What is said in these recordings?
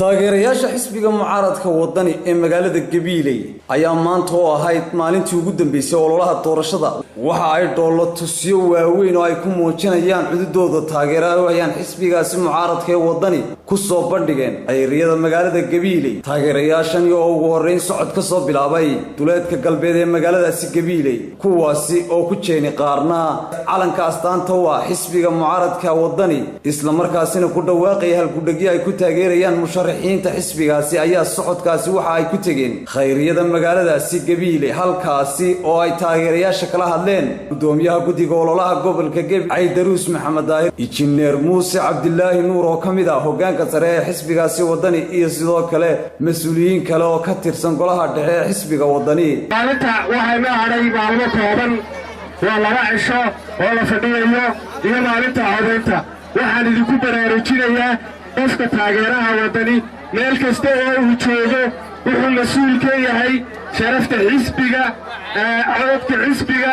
taageerayaasha xisbiga mucaaradka wadani ee magaalada Gabiley ayaa maanta oo ahayd maalintii ugu dambeysay ololaha doorashada waxa ay dhoolo tusiyo waaweyn oo ay ku muujinayaan cududooda taageerayaan xisbigaasi mucaaradka ee wadani ku soo bandhigeen ayriyada magaalada Gabiley taageerayaashan oo ugu horeyn socod ka soo bilaabay duleedka galbeed ee magaaladaasi Gabiley kuwaasi oo ku jeeni qaarna calanka astaanta waa xisbiga mucaaradka wadani isla markaasina ku dhawaaqay hal gudhigi ay ku taageerayaan musharaxiinta xisbigaasi ayaa socodkaasi waxa ay ku tageen khayriyada magaaladaasi Gabiley halkaasi oo ay taageerayaasha kala hadleen gudoomiyaha guddiga ololaha gobolka Gabiley Aydaruus Maxamed Daahir injineer Muuse Cabdillaahi Nuur oo kamid ah hoggaanka sare ee xisbigaasi wadani iyo sidoo kale mas'uuliyiin kale oo ka tirsan golaha dhexe ee xisbiga wadani maalinta waxay ma haray maalmo kooban waa laba cisho oo la fadhiyo iyo maalinta codeynta waxaan idinku baraarujinayaa qofka taageeraha wadani meel kasta oo uu joogo wuxuu mas'uul ka yahay sharafta xisbiga codadka xisbiga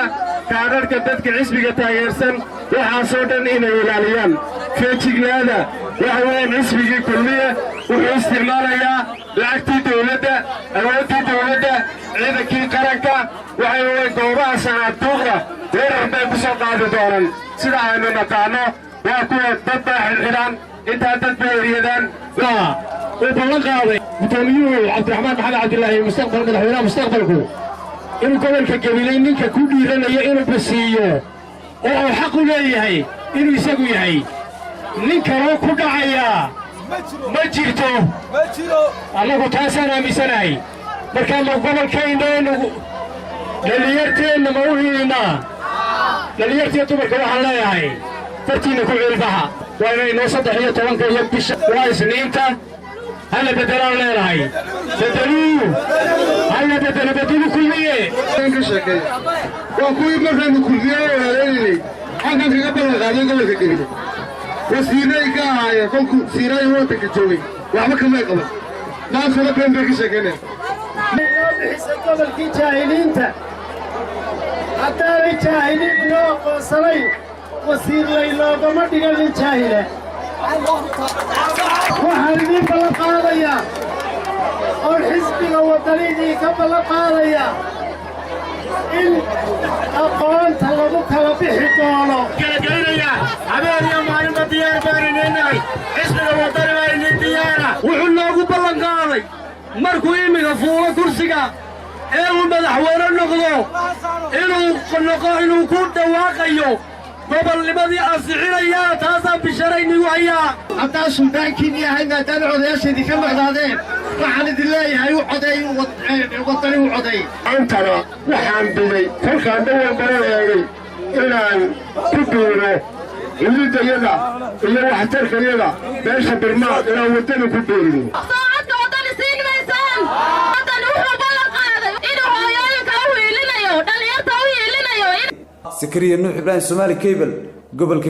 kaadhadhka dadka xisbiga taageersan waxaasoo dhan inay ilaaliyaan feejignaada waxa weeyaan xisbigii kulmiye wuxuu isticmaalayaa lacagtii dowladda awoodii dowladda ciidankii qaranka waxay weeyaan goobaha sanaaduuqda weerar bay ku soo qaadi doonaan sida aynu naqaano waa kuwa dad baa xilxidhan intaa dad bay eriyadaan وبلغ قاضي متوميو عبد الرحمن محمد عبد الله مستقبل مدحونا مستقبلكو إنه قبل كجميلين منك كل يرنا يإنه بسيو أو حق ليه إنه يسوي هاي منك رو كل عيا ما جرتو الله تاسنا مسناي بركان لو قبل كاينين لليرتين موهينا لليرتين تبرك وحلا هاي فرتينا كل عرفها وأنا نوصل هي طبعا كيبش وايس نيمتا هلا بدلوا لنا هاي بدلوا هلا بدلوا كلية إنكشكي وأكوي مثلا كلية ولا ليه أنا في قبل الغالين قبل كده وسيناي كهاي كم سيناي هو تكتوي وعمل كم قبل ما صار بين بكشكني حسب قبل كي جاهلين تا حتى الجاهلين لو صلي وسير ليلى ما تقدر الجاهلة وحرمي بلا قاضية والحزب الوطني كبلا قاضية إن أقول تلقوك بحطانه كالجيرية عبير يا معلم الديار بارنيني حزب الوطني بارنين الديارة وحلوه بلا قاضي مركو إيمي فوق كرسيكا إنو المدحوين النقضو إنو كون دواقيو قبل لماذا أصعيريا تاسا بشرين وهيا حتى السودان كينيا هنا تدعو ذي دي كم غدادين وحمد الله هاي وعدي وطني وعدي أنتنا وحام بلي فرق عندنا بلي إلا كبيرة يجد يدا إلا وحتر كيدا بيش برماء إلا وطني كبيرة صاعدك وطني سين ميسان وطني وحو بلق هذا إنه هايالك أوي لنا يو دليات أوي لنا يو سكرية نوح إبراهيم سومالي كيبل قبل